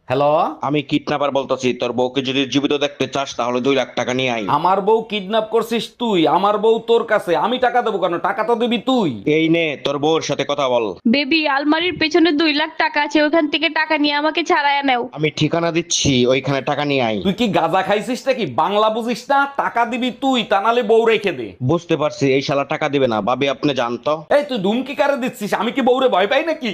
Hello. আমি kidnapper বলতেছি, তোর বউকে যদি জীবিত দেখতে চাস তাহলে 2 লাখ টাকা নিয়ে আই। আমার বউ কিডন্যাপ করছিস তুই? আমার বউ তোর কাছে, আমি টাকা দেবো কেন? টাকা তো দিবি তুই। এই নে তোর বউর সাথে কথা বল। বেবি, আলমারির পেছনে 2 লাখ টাকা আছে, ওখান থেকে টাকা নিয়ে আমাকে ছাড়াইয়া নাও। আমি ঠিকানা দিচ্ছি, ওইখানে টাকা নিয়ে আই। তুই কি গাঁজা খাইছিস নাকি? বাংলা বুঝিস না? টাকা দিবি তুই, তা নাহলে বউ রেখে দে। বুঝতে পারছি, এই শালা টাকা দিবে না। ভাবি আপনি জানতো। এই তুই ধুমকি কারে দিচ্ছিস? আমি কি বউরে ভয় পাই নাকি?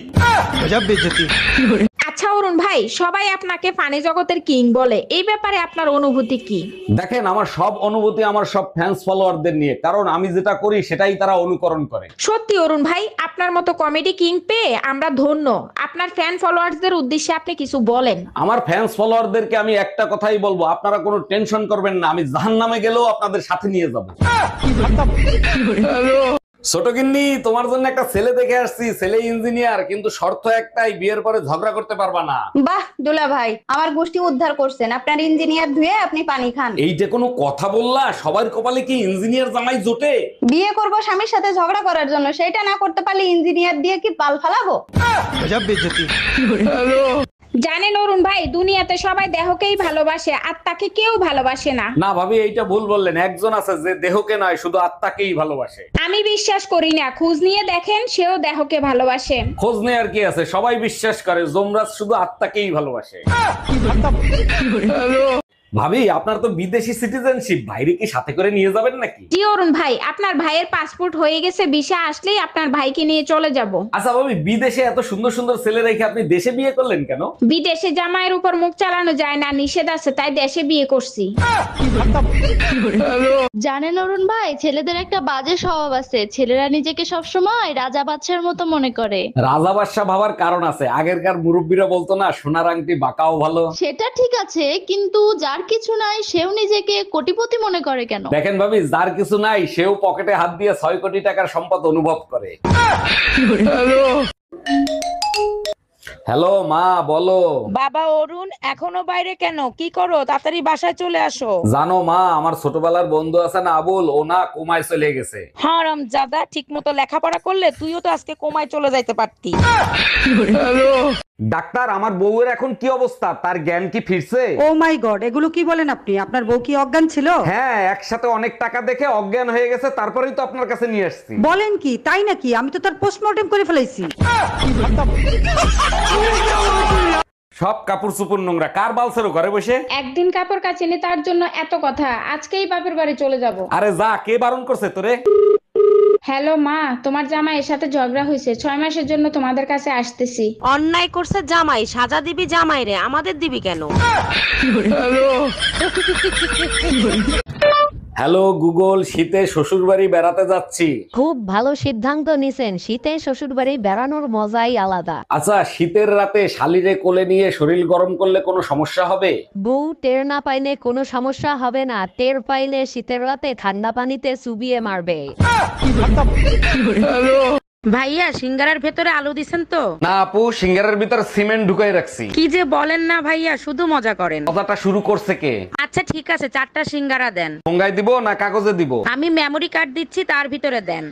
আচ্ছা অরুণ ভাই, সবাই আপনাকে ফানি জগতের কিং বলে, এই ব্যাপারে আপনার অনুভূতি কি? দেখেন, আমার সব অনুভূতি আমার সব ফ্যান্স ফলোয়ারদের নিয়ে, কারণ আমি যেটা করি সেটাই তারা অনুকরণ করে। সত্যি অরুণ ভাই, আপনার মতো কমেডি কিং পেয়ে আমরা ধন্য। আপনার ফ্যান ফলোয়ার্সদের উদ্দেশ্যে আপনি কিছু বলেন। আমার ফ্যান্স ফলোয়ারদেরকে আমি একটা কথাই বলবো, আপনারা কোনো টেনশন করবেন না, আমি জাহান্নামে গেলেও আপনাদের সাথে নিয়ে যাব। ছোট গিন্নি, তোমার জন্য একটা ছেলে দেখে আসছি। ছেলে ইঞ্জিনিয়ার, কিন্তু শর্ত একটাই, বিয়ের পরে ঝগড়া করতে পারবা না। বাহ দুলা ভাই, আমার গোষ্ঠী উদ্ধার করছেন। আপনার ইঞ্জিনিয়ার ধুয়ে আপনি পানি খান। এই যে কোনো কথা বললা, সবার কপালে কি ইঞ্জিনিয়ার জামাই জোটে? বিয়ে করব স্বামীর সাথে ঝগড়া করার জন্য, সেটা না করতে পারলে ইঞ্জিনিয়ার দিয়ে কি পাল ফালাবো? জানেন অরুণ ভাই, দুনিয়াতে সবাই দেহকেই ভালোবাসে, আত্মাকে কেউ ভালোবাসে না। না ভাবি, এইটা ভুল বললেন। একজন আছে যে দেহকে নয়, শুধু আত্মাকেই ভালোবাসে। আমি বিশ্বাস করি না, খোঁজ নিয়ে দেখেন, সেও দেহকে ভালোবাসে। খোঁজ নেই আর কি আছে, সবাই বিশ্বাস করে যমরাজ শুধু আত্মাকেই ভালোবাসে। ভাবি, আপনার তো বিদেশি সিটিজেনশিপ, বাইরে কি সাথে করে নিয়ে যাবেন নাকি? জি অরুণ ভাই, আপনার ভাইয়ের পাসপোর্ট হয়ে গেছে, ভিসা আসলেই আপনার ভাইকে নিয়ে চলে যাব। আচ্ছা ভাবি, বিদেশে এত সুন্দর সুন্দর ছেলে রেখে আপনি দেশে বিয়ে করলেন কেন? বিদেশে জামাইয়ের উপর মুখ চালানো যায় না, নিষেধ আছে, তাই দেশে বিয়ে করছি। জানেন অরুণ ভাই, ছেলেদের একটা বাজে স্বভাব আছে, ছেলেরা নিজেকে সবসময় রাজা বাদশার মতো মনে করে। রাজা বাদশা ভাবার কারণ আছে। আগেরকার মুরব্বীরা বলতো না, সোনার আংটি বাঁকাও ভালো। সেটা ঠিক আছে, কিন্তু যার কিছু নাই সেও নিজেকে কোটিপতি মনে করে কেন? দেখেন ভাবি, যার কিছু নাই সেও পকেটে হাত দিয়ে 6 কোটি টাকার সম্পদ অনুভব করে। হ্যালো মা, বলো। বাবা অরুণ, এখনো বাইরে কেন? কি করো? তাড়াতাড়ি বাসায় চলে আসো। জানো মা, আমার ছোটবেলার বন্ধু আছে না আবুল, ও না কোমায় চলে গেছে। হারাম জাদা, ঠিক মতো লেখাপড়া করলে তুইও তো আজকে কোমায় চলে যাইতে পারতি। ডাক্তার, আমার বউয়ের এখন কি অবস্থা? তার জ্ঞান কি ফিরছে? ও মাই গড, এগুলো কি বলেন আপনি? আপনার বউ কি অজ্ঞান ছিল? হ্যাঁ, একসাথে অনেক টাকা দেখে অজ্ঞান হয়ে গেছে, তারপরেই তো আপনার কাছে নিয়ে আসছি। বলেন কি, তাই নাকি? আমি তো তার পোস্টমর্টেম করে ফেলেছি। সব কাপড় চুপুর নোংরা, কার বালছেরো ঘরে বসে? একদিন কাপড় কাচিনি তার জন্য এত কথা, আজকেই বাপের বাড়ি চলে যাব। আরে যা, কে বারণ করছে তোরে? হ্যালো মা, তোমার জামাইয়ের সাথে ঝগড়া হয়েছে, 6 মাসের জন্য তোমাদের কাছে আসতেছি। অন্যায় করছে জামাই, সাজা দিবি জামাই রে, আমাদের দিবি কেন? হ্যালো গুগল, শীতে শ্বশুর বাড়ি বেড়াতে যাচ্ছি। খুব ভালো সিদ্ধান্ত নিছেন, শীতে শ্বশুর বাড়ি বেড়ানোর মজাই আলাদা। আচ্ছা, শীতের রাতে শালিরে কোলে নিয়ে শরীর গরম করলে কোনো সমস্যা হবে? বউ টের না পাইলে কোনো সমস্যা হবে না, টের পাইলে শীতের রাতে ঠান্ডা পানিতে চুবিয়ে মারবে। ভাইয়া, সিঙ্গারার ভেতরে আলু দিছেন তো? না আপু, সিঙ্গারের ভিতর সিমেন্ট ঢুকাই রাখছি। কি যে বলেন না ভাইয়া, শুধু মজা করেন। কথাটা শুরু করছে কে? আচ্ছা ঠিক আছে, 4টা সিঙ্গারা দেন। ঠোঙ্গায় দিব না কাগজে দিব? আমি মেমরি কার্ড দিচ্ছি, তার ভিতরে দেন।